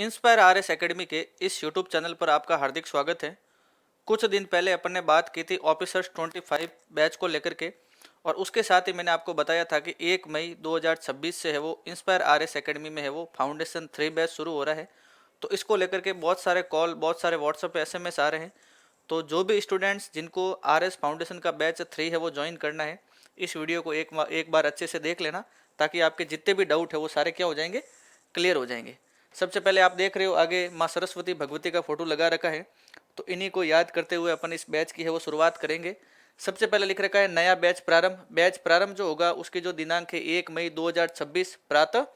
Inspire RS academy के इस YouTube channel पर आपका हार्दिक स्वागत है। कुछ दिन पहले अपन ने बात की थी ऑफिसर्स 25 बैच को लेकर के, और उसके साथ ही मैंने आपको बताया था कि 1 मई 2026 से है वो इंस्पायर आरएस एकेडमी में है वो फाउंडेशन 3 बैच शुरू हो रहा है। तो इसको लेकर के बहुत सारे कॉल, बहुत सारे व्हाट्सएप पे SMS आ रहे हैं। तो जो भी स्टूडेंट्स जिनको आरएस फाउंडेशन का बैच 3 है वो ज्वाइन करना है, इस वीडियो को एक बार अच्छे से देख लेना, ताकि आपके जितने भी डाउट है वो सारे क्या हो जाएंगे, क्लियर हो जाएंगे। सबसे पहले आप देख रहे हो आगे माँ सरस्वती भगवती का फोटो लगा रखा है, तो इन्हीं को याद करते हुए अपन इस बैच की है वो शुरुआत करेंगे। सबसे पहले लिख रखा है नया बैच प्रारंभ। बैच प्रारंभ जो होगा उसकी जो दिनांक है 1 मई 2026 प्रातः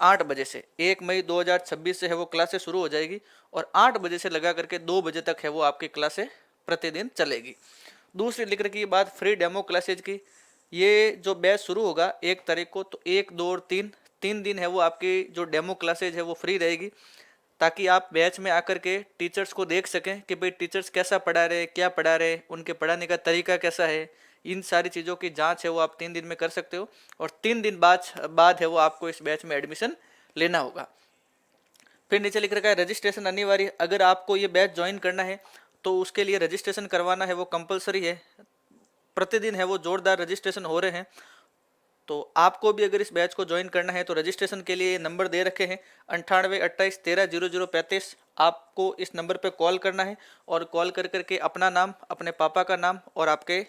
8 बजे से, 1 मई 2026 से है वो क्लासेस शुरू हो जाएगी और 8 बजे से लगा करके 2 बजे तक है वो आपकी क्लासें प्रतिदिन चलेगी। दूसरी लिख रखी बात फ्री डेमो क्लासेज की। ये जो बैच शुरू होगा 1 तारीख को, तो 1, 2 और 3 दिन है वो आपकी जो डेमो क्लासेज है वो फ्री रहेगी, ताकि आप बैच में आकर के टीचर्स को देख सकें कि भाई टीचर्स कैसा पढ़ा रहे, क्या पढ़ा रहे, उनके पढ़ाने का तरीका कैसा है। इन सारी चीज़ों की जांच है वो आप 3 दिन में कर सकते हो, और 3 दिन बाद है वो आपको इस बैच में एडमिशन लेना होगा। फिर नीचे लिख रखा है रजिस्ट्रेशन अनिवार्य। अगर आपको ये बैच ज्वाइन करना है तो उसके लिए रजिस्ट्रेशन करवाना है वो कंपलसरी है। प्रतिदिन है वो जोरदार रजिस्ट्रेशन हो रहे हैं। तो आपको भी अगर इस बैच को ज्वाइन करना है तो रजिस्ट्रेशन के लिए नंबर दे रखे हैं 9828130035। आपको इस नंबर पे कॉल करना है, और कॉल कर करके अपना नाम, अपने पापा का नाम और आपके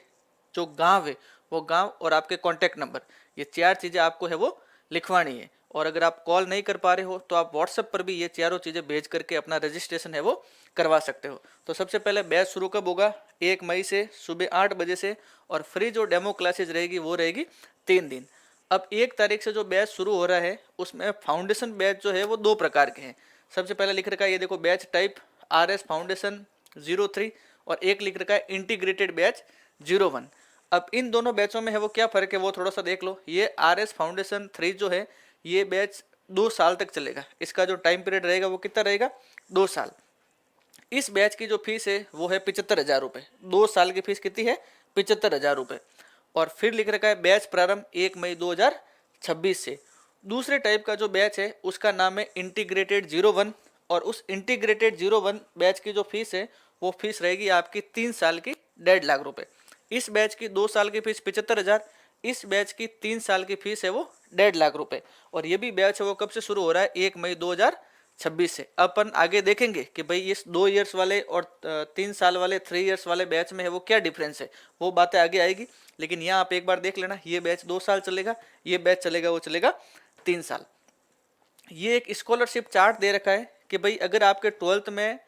जो गांव है वो गांव और आपके कॉन्टैक्ट नंबर, ये 4 चीज़ें आपको है वो लिखवानी है। और अगर आप कॉल नहीं कर पा रहे हो तो आप व्हाट्सएप पर भी ये चारों चीज़ें भेज करके अपना रजिस्ट्रेशन है वो करवा सकते हो। तो सबसे पहले बैच शुरू कब होगा? 1 मई से सुबह 8 बजे से, और फ्री जो डेमो क्लासेज रहेगी वो रहेगी 3 दिन। अब 1 तारीख से जो बैच शुरू हो रहा है उसमें फाउंडेशन बैच जो है वो 2 प्रकार के हैं। सबसे पहले लिख रखा है ये देखो बैच टाइप RS फाउंडेशन 03, और एक लिख रखा है इंटीग्रेटेड बैच 01। अब इन दोनों बैचों में है वो क्या फ़र्क है वो थोड़ा सा देख लो। ये RS फाउंडेशन 3 जो है ये बैच 2 साल तक चलेगा। इसका जो टाइम पीरियड रहेगा वो कितना रहेगा? 2 साल। इस बैच की जो फीस है वो है 75,000 रुपये। 2 साल की फीस कितनी है? 75,000 रुपये। और फिर लिख रखा है बैच प्रारंभ 1 मई 2026 से। दूसरे टाइप का जो बैच है उसका नाम है इंटीग्रेटेड 01, और उस इंटीग्रेटेड 01 बैच की जो फीस है वो फीस रहेगी आपकी 3 साल की 1.5 लाख रुपए। इस बैच की 2 साल की फीस 75,000, इस बैच की 3 साल की फीस है वो 1.5 लाख रुपए। और ये भी बैच है वो कब से शुरू हो रहा है? 1 मई 2026 से। अपन आगे देखेंगे कि भाई इस 2 इयर्स वाले और 3 साल वाले 3 इयर्स वाले बैच में है वो क्या डिफरेंस है, वो बातें आगे आएगी। लेकिन यहाँ आप एक बार देख लेना, ये बैच 2 साल चलेगा, ये बैच चलेगा वो चलेगा 3 साल। ये एक स्कॉलरशिप चार्ट दे रखा है कि भाई अगर आपके 12th में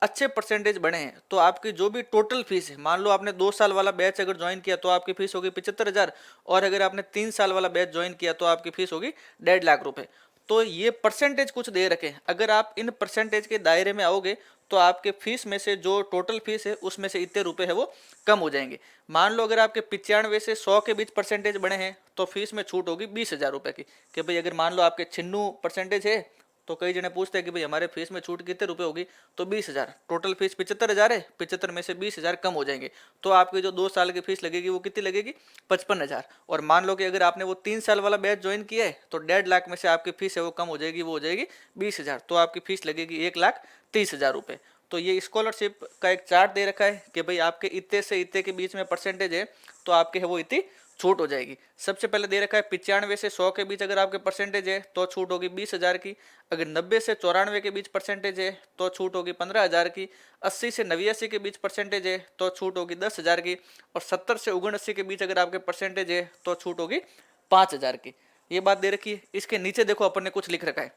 अच्छे परसेंटेज बने हैं तो आपकी जो भी टोटल फीस है, मान लो आपने 2 साल वाला बैच अगर ज्वाइन किया तो आपकी फीस होगी 75,000, और अगर आपने 3 साल वाला बैच ज्वाइन किया तो आपकी फीस होगी 1.5 लाख रुपए। तो ये परसेंटेज कुछ दे रखे हैं। अगर आप इन परसेंटेज के दायरे में आओगे तो आपके फीस में से जो टोटल फीस है उसमें से इतने रुपए है वो कम हो जाएंगे। मान लो अगर आपके 95 से 100 के बीच परसेंटेज बने हैं तो फीस में छूट होगी 20,000 रुपये की। कि भाई अगर मान लो आपके 96 परसेंटेज है तो कई जने पूछते हैं कि भाई हमारे फीस में छूट कितने रुपए होगी, तो 20,000। टोटल फीस 75,000 है, 75 में से 20,000 कम हो जाएंगे, तो आपकी जो 2 साल की फीस लगेगी वो कितनी लगेगी? 55,000। और मान लो कि अगर आपने वो 3 साल वाला बैच ज्वाइन किया है तो 1.5 लाख में से आपकी फीस है वो कम हो जाएगी, वो हो जाएगी 20,000, तो आपकी फीस लगेगी 1,30,000 रुपये। तो ये स्कॉलरशिप का एक चार्ट दे रखा है कि भाई आपके इतने से इतने के बीच में परसेंटेज है तो आपके है वो इतनी छूट हो जाएगी। सबसे पहले दे रखा है 95 से 100 के बीच अगर आपके परसेंटेज है तो छूट होगी 20,000 की। अगर 90 से 94 के बीच परसेंटेज है तो छूट होगी 15,000 की। 80 से 89 के बीच परसेंटेज है तो छूट होगी 10,000 की। और 70 से 79 के बीच अगर आपके परसेंटेज है तो छूट होगी 5,000 की। ये बात दे रखी है। इसके नीचे देखो अपन ने कुछ लिख रखा है,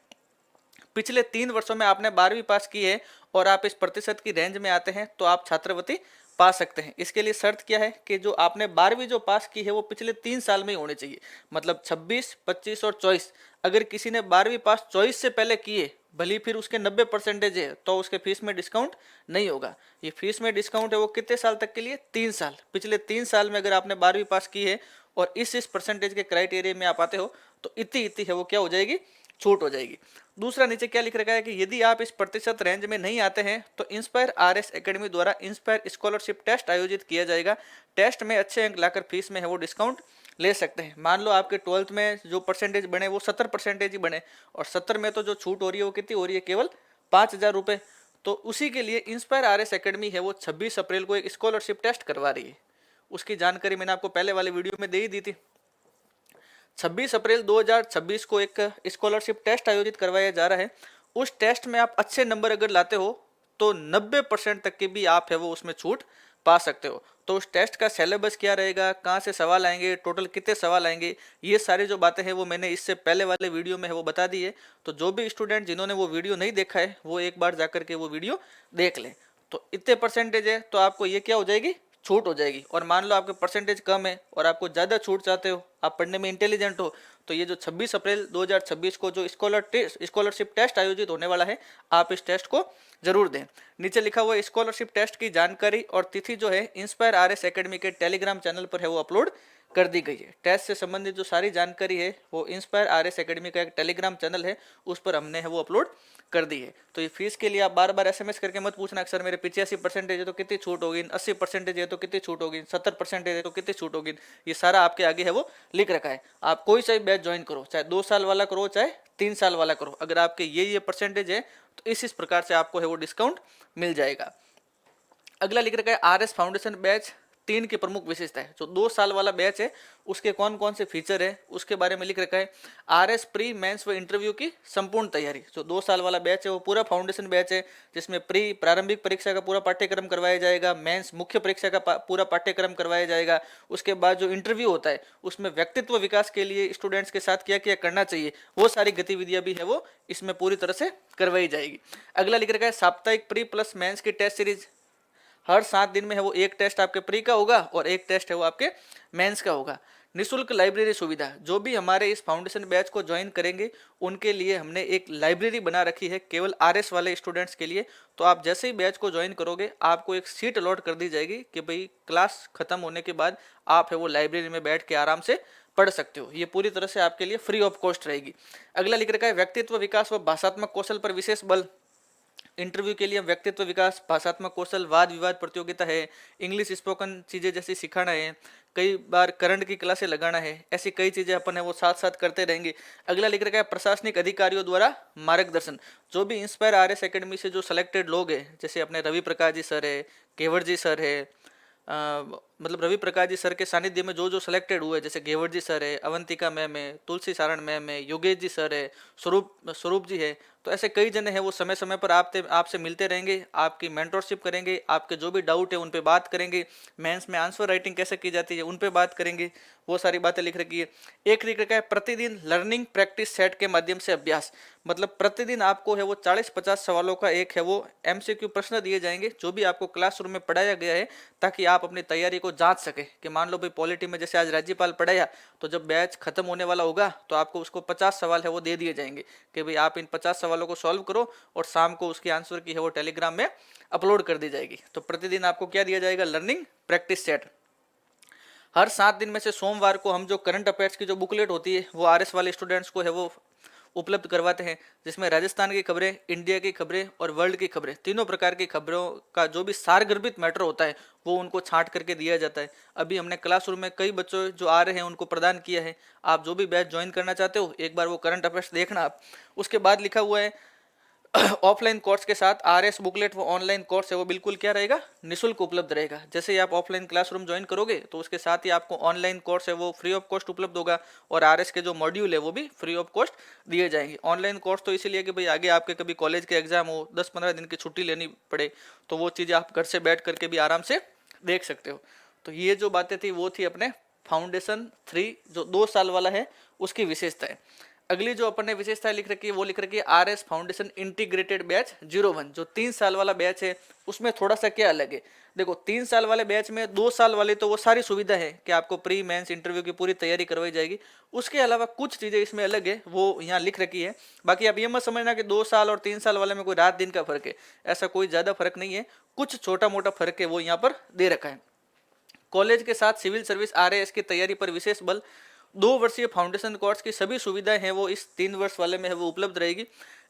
पिछले 3 वर्षों में आपने 12वीं पास की है और आप इस प्रतिशत की रेंज में आते हैं तो आप छात्रवृत्ति पा सकते हैं। इसके लिए शर्त क्या है कि जो आपने 12वीं जो पास की है वो पिछले 3 साल में ही होनी चाहिए। मतलब 26, 25 और 24। अगर किसी ने 12वीं पास 24 से पहले की है, भली फिर उसके 90 परसेंटेज है, तो उसके फीस में डिस्काउंट नहीं होगा। ये फीस में डिस्काउंट है वो कितने साल तक के लिए? 3 साल। पिछले 3 साल में अगर आपने 12वीं पास की है और इस परसेंटेज के क्राइटेरिया में आप आते हो तो इतनी है वो क्या हो जाएगी? छूट हो जाएगी। दूसरा नीचे क्या लिख रखा है कि यदि आप इस प्रतिशत रेंज में नहीं आते हैं तो इंस्पायर RS एकेडमी द्वारा इंस्पायर स्कॉलरशिप टेस्ट आयोजित किया जाएगा। टेस्ट में अच्छे अंक लाकर फीस में है वो डिस्काउंट ले सकते हैं। मान लो आपके 12th में जो परसेंटेज बने वो 70 परसेंटेज ही बने, और 70 में तो जो छूट हो रही है वो कितनी हो रही है? केवल 5,000 रुपये। तो उसी के लिए इंस्पायर RS एकेडमी है वो 26 अप्रैल को एक स्कॉलरशिप टेस्ट करवा रही है। उसकी जानकारी मैंने आपको पहले वाले वीडियो में दे ही दी थी। 26 अप्रैल 2026 को एक स्कॉलरशिप टेस्ट आयोजित करवाया जा रहा है। उस टेस्ट में आप अच्छे नंबर अगर लाते हो तो 90% तक की भी आप है वो उसमें छूट पा सकते हो। तो उस टेस्ट का सिलेबस क्या रहेगा, कहाँ से सवाल आएंगे, टोटल कितने सवाल आएंगे, ये सारी जो बातें हैं वो मैंने इससे पहले वाले वीडियो में है वो बता दी है। तो जो भी स्टूडेंट जिन्होंने वो वीडियो नहीं देखा है वो एक बार जाकर के वो वीडियो देख लें। तो इतने परसेंटेज है तो आपको ये क्या हो जाएगी, छूट हो जाएगी। और मान लो आपके परसेंटेज कम है और आपको ज़्यादा छूट चाहते हो, आप पढ़ने में इंटेलिजेंट हो, तो ये जो 26 अप्रैल 2026 को जो स्कॉलरशिप टेस्ट आयोजित होने वाला है, आप इस टेस्ट को जरूर दें। नीचे लिखा हुआ स्कॉलरशिप टेस्ट की जानकारी और तिथि जो है इंस्पायर RS एकेडमी के टेलीग्राम चैनल पर है वो अपलोड कर दी गई है। टेस्ट से संबंधित जो सारी जानकारी है वो इंस्पायर RS एकेडमी का एक टेलीग्राम चैनल है, उस पर हमने है वो अपलोड कर दी है। तो ये फीस के लिए आप बार बार SMS करके मत पूछना कि सर मेरे 85% है तो कितनी छूट होगी, 80% है तो कितनी छूट होगी, 70% है तो कितनी छूट होगी। ये सारा आपके आगे है वो लिख रखा है। आप कोई सा भी बैच ज्वाइन करो, चाहे 2 साल वाला करो चाहे 3 साल वाला करो, अगर आपके ये परसेंटेज है तो इस प्रकार से आपको है वो डिस्काउंट मिल जाएगा। अगला लिख रखा है RS फाउंडेशन बैच 3 की प्रमुख विशेषता है। जो 2 साल वाला बैच है उसके कौन कौन से फीचर है उसके बारे में लिख रखा है। RS प्री मेंस व इंटरव्यू की संपूर्ण तैयारी। जो 2 साल वाला बैच है वो पूरा फाउंडेशन बैच है, जिसमें प्री प्रारंभिक परीक्षा का पूरा पाठ्यक्रम करवाया जाएगा, मेंस मुख्य परीक्षा का पूरा पाठ्यक्रम करवाया जाएगा। उसके बाद जो इंटरव्यू होता है उसमें व्यक्तित्व विकास के लिए स्टूडेंट्स के साथ क्या क्या करना चाहिए वो सारी गतिविधियां भी है वो इसमें पूरी तरह से करवाई जाएगी। अगला लिख रखा है साप्ताहिक प्री प्लस मेंस की टेस्ट सीरीज। हर 7 दिन में है वो एक टेस्ट आपके प्री का होगा और एक टेस्ट है वो आपके मेंस का होगा। निःशुल्क लाइब्रेरी सुविधा। जो भी हमारे इस फाउंडेशन बैच को ज्वाइन करेंगे उनके लिए हमने एक लाइब्रेरी बना रखी है केवल RS वाले स्टूडेंट्स के लिए। तो आप जैसे ही बैच को ज्वाइन करोगे आपको एक सीट अलॉट कर दी जाएगी कि भाई क्लास खत्म होने के बाद आप है वो लाइब्रेरी में बैठ के आराम से पढ़ सकते हो। ये पूरी तरह से आपके लिए फ्री ऑफ कॉस्ट रहेगी। अगला लिख रखा है व्यक्तित्व विकास व भाषात्मक कौशल पर विशेष बल। इंटरव्यू के लिए व्यक्तित्व विकास, भाषात्मक कौशल, वाद विवाद प्रतियोगिता है, इंग्लिश स्पोकन चीज़ें जैसी सिखाना है, कई बार करंट की क्लासें लगाना है, ऐसी कई चीज़ें अपन है वो साथ साथ करते रहेंगे। अगला लिख रखा है प्रशासनिक अधिकारियों द्वारा मार्गदर्शन। जो भी इंस्पायर RS एकेडमी से जो सिलेक्टेड लोग हैं, जैसे अपने रवि प्रकाश जी सर है, केवट जी सर है, मतलब रवि प्रकाश जी सर के सानिध्य में जो जो सिलेक्टेड हुए, जैसे गेवट जी सर है, अवंतिका मैम है, तुलसी सारण मैम है, योगेश जी सर है, स्वरूप जी है, तो ऐसे कई जने हैं वो समय समय पर आपसे मिलते रहेंगे, आपकी मेंटरशिप करेंगे, आपके जो भी डाउट है उन पे बात करेंगे, मेंस में आंसर राइटिंग कैसे की जाती है उन पे बात करेंगे, वो सारी बातें लिख रखी है। एक लिख रखा है प्रतिदिन लर्निंग प्रैक्टिस सेट के माध्यम से अभ्यास। मतलब प्रतिदिन आपको है वो 40-50 सवालों का एक है वो MCQ प्रश्न दिए जाएंगे जो भी आपको क्लासरूम में पढ़ाया गया है, ताकि आप अपनी तैयारी को जांच सके कि मान लो भाई पॉलिटी में जैसे आज राज्यपाल पढ़ाया, तो जब बैच खत्म होने वाला होगा तो आपको उसको 50 सवाल है वो दे दिए जाएंगे कि भाई आप इन 50 सवालों को सॉल्व करो और शाम को उसकी आंसर की है वो टेलीग्राम में अपलोड कर दी जाएगी। तो प्रतिदिन आपको क्या दिया जाएगा, लर्निंग प्रैक्टिस सेट। हर 7 दिन में से सोमवार को हम जो करंट अफेयर्स की जो बुकलेट होती है वो RS वाले स्टूडेंट्स को है वो उपलब्ध करवाते हैं, जिसमें राजस्थान की खबरें, इंडिया की खबरें और वर्ल्ड की खबरें, तीनों प्रकार की खबरों का जो भी सारगर्भित मैटर होता है वो उनको छांट करके दिया जाता है। अभी हमने क्लासरूम में कई बच्चों जो आ रहे हैं उनको प्रदान किया है। आप जो भी बैच ज्वाइन करना चाहते हो एक बार वो करंट अफेयर्स देखना आप। उसके बाद लिखा हुआ है ऑफलाइन कोर्स के साथ RS बुकलेट वो ऑनलाइन कोर्स है वो बिल्कुल क्या रहेगा, निःशुल्क उपलब्ध रहेगा। जैसे ही आप ऑफलाइन क्लासरूम ज्वाइन करोगे तो उसके साथ ही आपको ऑनलाइन कोर्स है वो फ्री ऑफ कॉस्ट उपलब्ध होगा और RS के जो मॉड्यूल है वो भी फ्री ऑफ कॉस्ट दिए जाएंगे। ऑनलाइन कोर्स तो इसीलिए कि भाई आगे आपके कभी कॉलेज के एग्जाम हो, 10-15 दिन की छुट्टी लेनी पड़े, तो वो चीज़ें आप घर से बैठ करके भी आराम से देख सकते हो। तो ये जो बातें थी वो थी अपने फाउंडेशन 3 जो 2 साल वाला है उसकी विशेषताएं। अगली जो अपन ने विशेषता लिख रखी है वो लिख रखी है RS फाउंडेशन इंटीग्रेटेड बैच 01। जो 3 साल वाला बैच है उसमें थोड़ा सा क्या अलग है। देखो 3 साल वाले बैच में 2 साल वाले तो वो सारी सुविधा है कि आपको प्री मेंस इंटरव्यू की पूरी तैयारी करवाई जाएगी, उसके अलावा कुछ चीज़ें इसमें अलग है वो यहाँ लिख रखी है। बाकी आप ये मत समझना कि 2 साल और 3 साल वाले में कोई रात दिन का फर्क है, ऐसा कोई ज़्यादा फर्क नहीं है, कुछ छोटा मोटा फर्क है वो यहाँ पर दे रखा है। कॉलेज के साथ सिविल सर्विस RAS की तैयारी पर विशेष बल। 2 वर्षीय फाउंडेशन कोर्स की सभी सुविधाएं हैं वो इस 3 वर्ष वाले में है वो उपलब्ध रहेगी।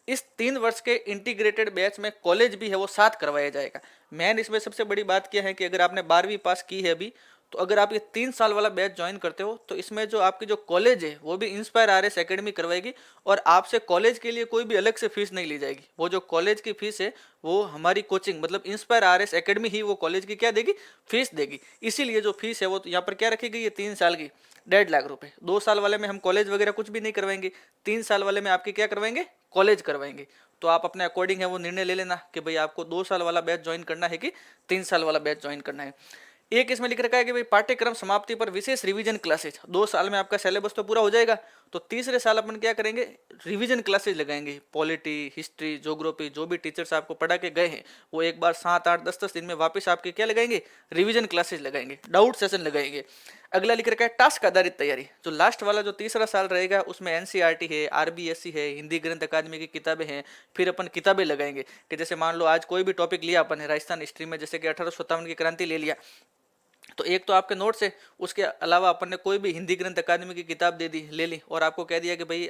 इस 3 वर्ष के इंटीग्रेटेड बैच में कॉलेज भी है वो साथ करवाया जाएगा। मेन इसमें सबसे बड़ी बात क्या है कि अगर आपने 12वीं पास की है अभी तो अगर आप ये 3 साल वाला बैच ज्वाइन करते हो तो इसमें जो आपकी जो कॉलेज है वो भी इंस्पायर आरएस एकेडमी करवाएगी और आपसे कॉलेज के लिए कोई भी अलग से फीस नहीं ली जाएगी। वो जो कॉलेज की फीस है वो हमारी कोचिंग मतलब इंस्पायर आरएस एकेडमी ही वो कॉलेज की क्या देगी, फीस देगी। इसीलिए जो फीस है वो यहाँ पर क्या रखी गई है, 3 साल की 1.5 लाख रुपए। 2 साल वाले में हम कॉलेज वगैरह कुछ भी नहीं करवाएंगे, 3 साल वाले में आपकी क्या करवाएंगे, कॉलेज करवाएंगे। तो आप अपने अकॉर्डिंग है वो निर्णय ले लेना कि भाई आपको 2 साल वाला बैच ज्वाइन करना है कि 3 साल वाला बैच ज्वाइन करना है। एक इसमें लिख रखा है कि भाई पाठ्यक्रम समाप्ति पर विशेष रिवीजन क्लासेज। 2 साल में आपका सिलेबस तो पूरा हो जाएगा, तो तीसरे साल अपन क्या करेंगे, रिवीजन क्लासेज लगाएंगे। पॉलिटी, हिस्ट्री, ज्योग्राफी जो भी टीचर्स आपको पढ़ा के गए हैं वो एक बार 7, 8, 10 दिन में वापस आपके क्या लगाएंगे, रिवीजन क्लासेज लगाएंगे, डाउट सेशन लगाएंगे। अगला लिख रखा है टास्क आधारित तैयारी। जो लास्ट वाला जो तीसरा साल रहेगा उसमें एनसीईआरटी है, आरबीएससी है, हिंदी ग्रंथ अकादमी की किताबें हैं। फिर अपन किताबें लगाएंगे कि जैसे मान लो आज कोई भी टॉपिक लिया अपन ने राजस्थान हिस्ट्री में, जैसे कि 1857 की क्रांति ले लिया, तो एक तो आपके नोट्स है, उसके अलावा अपन ने कोई भी हिंदी ग्रंथ अकादमी की किताब दे दी, ले ली, और आपको कह दिया कि भाई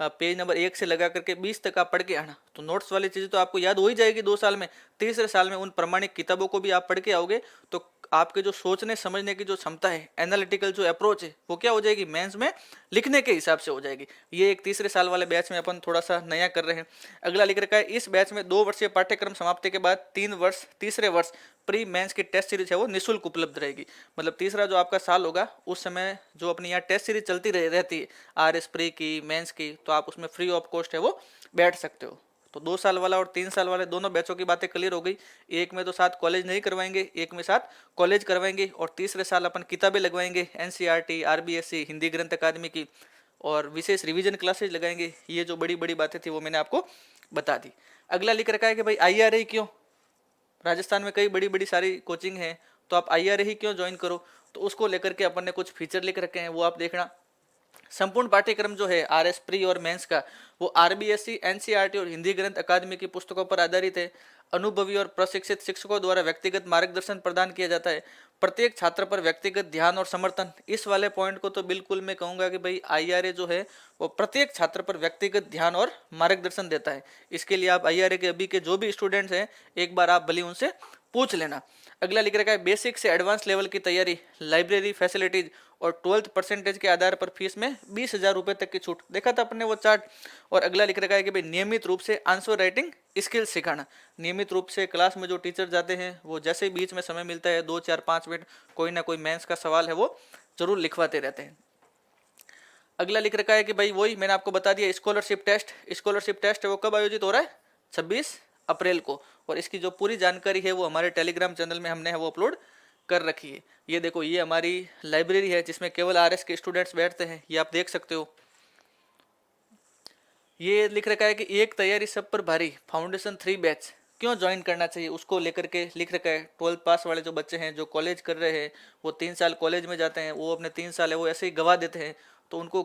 पेज नंबर 1 से लगा करके 20 तक आप पढ़ के आना। तो नोट्स वाली चीज़ें तो आपको याद हो ही जाएगी 2 साल में। तीसरे साल में उन प्रमाणिक किताबों को भी आप पढ़ के आओगे तो आपके जो सोचने समझने की जो क्षमता है, एनालिटिकल जो अप्रोच है, वो क्या हो जाएगी, मेंस में लिखने के हिसाब से हो जाएगी। ये एक तीसरे साल वाले बैच में अपन थोड़ा सा नया कर रहे हैं। अगला लिख रखा है इस बैच में 2 वर्षीय पाठ्यक्रम समाप्ति के बाद 3 वर्ष तीसरे वर्ष प्री मेंस की टेस्ट सीरीज है वो निःशुल्क उपलब्ध रहेगी। मतलब तीसरा जो आपका साल होगा उस समय जो अपनी यहाँ टेस्ट सीरीज चलती रहती है आरएस प्री की, मेंस की, तो आप उसमें फ्री ऑफ कॉस्ट है वो बैठ सकते हो। तो 2 साल वाला और 3 साल वाले दोनों बैचों की बातें क्लियर हो गई। एक में तो साथ कॉलेज नहीं करवाएंगे, एक में साथ कॉलेज करवाएंगे, और तीसरे साल अपन किताबें लगवाएंगे एनसीईआरटी, आरबीएससी, हिंदी ग्रंथ अकादमी की, और विशेष रिवीजन क्लासेज लगाएंगे। ये जो बड़ी बड़ी बातें थी वो मैंने आपको बता दी। अगला लिख रखा है कि भाई आईआरए क्यों, राजस्थान में कई बड़ी बड़ी सारी कोचिंग है, तो आप आईआरए ही क्यों ज्वाइन करो। तो उसको लेकर के अपन ने कुछ फीचर लिख रखे हैं, वो आप देखना। संपूर्ण पाठ्यक्रम जो है आरएस प्री और मेंस का वो आरबीएससी, एनसीईआरटी और हिंदी ग्रंथ अकादमी की पुस्तकों पर आधारित है। अनुभवी और प्रशिक्षित शिक्षकों द्वारा व्यक्तिगत मार्गदर्शन प्रदान किया जाता है। प्रत्येक छात्र पर व्यक्तिगत ध्यान और समर्थन। इस वाले पॉइंट को तो बिल्कुल मैं कहूँगा कि भाई आईआरए जो है वो प्रत्येक छात्र पर व्यक्तिगत ध्यान और मार्गदर्शन देता है। इसके लिए आप आईआरए के अभी के जो भी स्टूडेंट्स हैं एक बार आप भले उनसे पूछ लेना। अगला लिख रखा है बेसिक से एडवांस लेवल की तैयारी, लाइब्रेरी फैसिलिटीज और 12th परसेंटेज के आधार पर फीस में 20,000 रुपये तक की छूट। देखा था अपने वो चार्ट। और अगला लिख रखा है कि भाई नियमित रूप से आंसर राइटिंग स्किल्स सिखाना। नियमित रूप से क्लास में जो टीचर जाते हैं वो जैसे ही बीच में समय मिलता है 2, 4, 5 मिनट कोई ना कोई मेंस का सवाल है वो जरूर लिखवाते रहते हैं। अगला लिख रखा है कि भाई वही मैंने आपको बता दिया स्कॉलरशिप टेस्ट। स्कॉलरशिप टेस्ट है वो कब आयोजित हो रहा है, 26 अप्रैल को। और इसकी जो पूरी जानकारी है वो हमारे टेलीग्राम चैनल में हमने है वो अपलोड कर रखी है। ये देखो, ये हमारी लाइब्रेरी है जिसमें केवल आरएस के स्टूडेंट्स बैठते हैं, ये आप देख सकते हो। ये लिख रखा है कि एक तैयारी सब पर भारी फाउंडेशन 3 बैच क्यों ज्वाइन करना चाहिए, उसको लेकर के लिख रखा है। 12th पास वाले जो बच्चे हैं जो कॉलेज कर रहे हैं वो 3 साल कॉलेज में जाते हैं, वो अपने 3 साल है वो ऐसे ही गवा देते हैं। तो उनको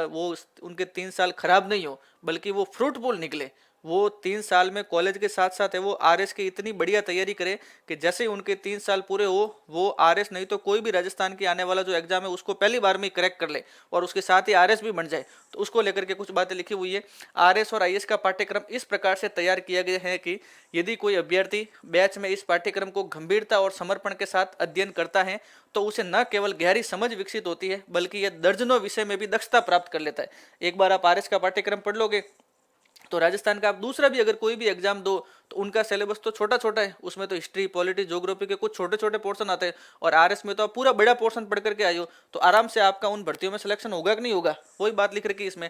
वो उनके 3 साल खराब नहीं हो बल्कि वो फ्रूटफुल निकले। वो 3 साल में कॉलेज के साथ साथ है वो आरएस की इतनी बढ़िया तैयारी करें कि जैसे ही उनके 3 साल पूरे हो वो आरएस नहीं तो कोई भी राजस्थान की आने वाला जो एग्जाम है उसको पहली बार में ही क्रैक कर ले और उसके साथ ही आरएस भी बन जाए। तो उसको लेकर के कुछ बातें लिखी हुई है। आरएस और आईएएस का पाठ्यक्रम इस प्रकार से तैयार किया गया है कि यदि कोई अभ्यर्थी बैच में इस पाठ्यक्रम को गंभीरता और समर्पण के साथ अध्ययन करता है तो उसे न केवल गहरी समझ विकसित होती है बल्कि यह दर्जनों विषय में भी दक्षता प्राप्त कर लेता है। एक बार आप आरएस का पाठ्यक्रम पढ़ लोगे तो राजस्थान का आप दूसरा भी अगर कोई भी एग्जाम दो तो उनका सिलेबस तो छोटा छोटा है, उसमें तो हिस्ट्री, पॉलिटी, ज्योग्राफी के कुछ छोटे छोटे पोर्शन आते हैं। और आरएस में तो आप पूरा बड़ा पोर्शन पढ़ करके आए हो तो आराम से आपका उन भर्तियों में सिलेक्शन होगा कि नहीं होगा। वही बात लिख रखी है इसमें।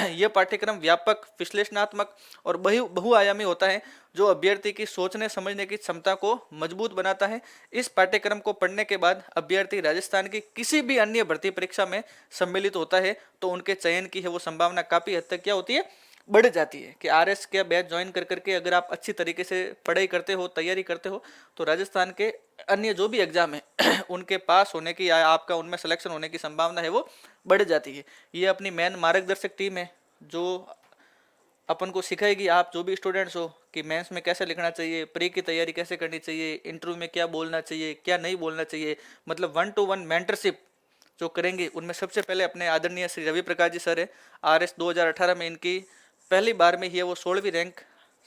यह पाठ्यक्रम व्यापक, विश्लेषणात्मक और बहुआयामी होता है जो अभ्यर्थी की सोचने समझने की क्षमता को मजबूत बनाता है। इस पाठ्यक्रम को पढ़ने के बाद अभ्यर्थी राजस्थान की किसी भी अन्य भर्ती परीक्षा में सम्मिलित होता है तो उनके चयन की है वो संभावना काफी हद तक क्या होती है, बढ़ जाती है। कि आरएस के बैच ज्वाइन कर करके अगर आप अच्छी तरीके से पढ़ाई करते हो, तैयारी करते हो तो राजस्थान के अन्य जो भी एग्जाम है उनके पास होने की या आपका उनमें सिलेक्शन होने की संभावना है वो बढ़ जाती है। ये अपनी मेन मार्गदर्शक टीम है जो अपन को सिखाएगी, आप जो भी स्टूडेंट्स हो, कि मेंस में कैसे लिखना चाहिए, प्री की तैयारी कैसे करनी चाहिए, इंटरव्यू में क्या बोलना चाहिए, क्या नहीं बोलना चाहिए। मतलब 1-to-1 मेंटरशिप जो करेंगे उनमें सबसे पहले अपने आदरणीय श्री रवि प्रकाश जी सर है। आरएस 2018 में इनकी पहली बार में ही है वो 16वीं रैंक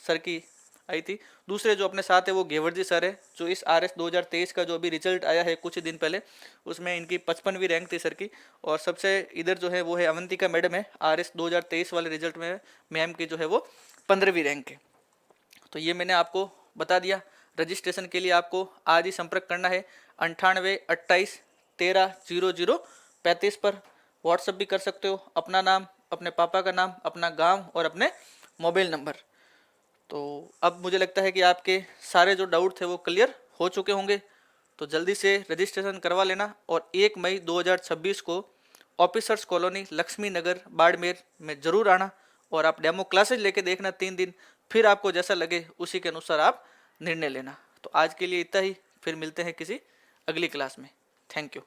सर की आई थी। दूसरे जो अपने साथ है वो घेवर जी सर है, जो इस RS 2023 का जो अभी रिजल्ट आया है कुछ ही दिन पहले, उसमें इनकी 55वीं रैंक थी सर की। और सबसे इधर जो है वो है अवंतिका मैडम है, RS 2023 वाले रिजल्ट में मैम की जो है वो 15वीं रैंक है। तो ये मैंने आपको बता दिया। रजिस्ट्रेशन के लिए आपको आज ही संपर्क करना है 9828130035 पर। व्हाट्सअप भी कर सकते हो, अपना नाम, अपने पापा का नाम, अपना गांव और अपने मोबाइल नंबर। तो अब मुझे लगता है कि आपके सारे जो डाउट थे वो क्लियर हो चुके होंगे। तो जल्दी से रजिस्ट्रेशन करवा लेना और 1 मई 2026 को ऑफिसर्स कॉलोनी लक्ष्मी नगर बाड़मेर में ज़रूर आना और आप डेमो क्लासेज लेके देखना 3 दिन, फिर आपको जैसा लगे उसी के अनुसार आप निर्णय लेना। तो आज के लिए इतना ही, फिर मिलते हैं किसी अगली क्लास में। Thank you.